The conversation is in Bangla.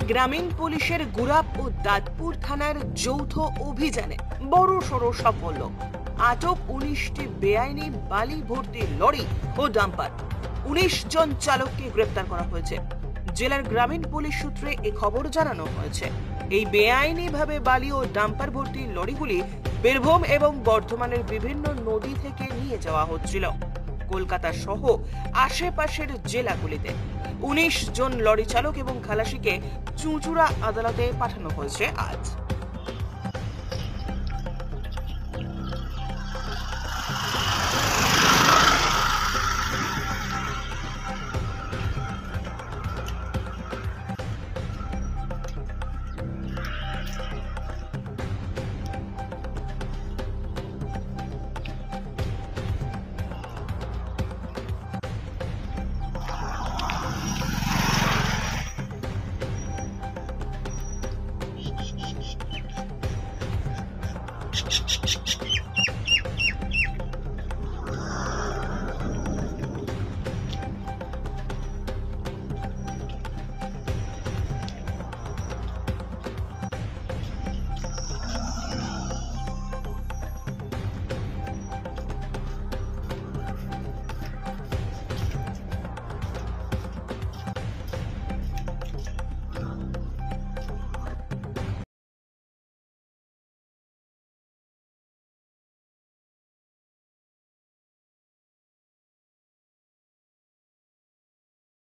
গ্রামীণ পুলিশের গুরাপ ও দাঁতপুর থানার যৌথ অভিযানে বড়সড় সাফল্য। আটক 19টি বেআইনি বালি ভর্তি লরি ও ডাম্পার। 19 জন চালককে গ্রেপ্তার করা হয়েছে। জেলার গ্রামীণ পুলিশ সূত্রে এ খবর জানানো হয়েছে। এই বেআইনিভাবে বালি ও ডাম্পার ভর্তি লরিগুলি বীরভূম এবং বর্ধমানের বিভিন্ন নদী থেকে নিয়ে যাওয়া হচ্ছিল কলকাতা সহ আশেপাশের জেলাগুলিতে। 19 জন লরি চালক এবং খালাসিকে চুঁচুড়া আদালতে পাঠানো হয়েছে আজ।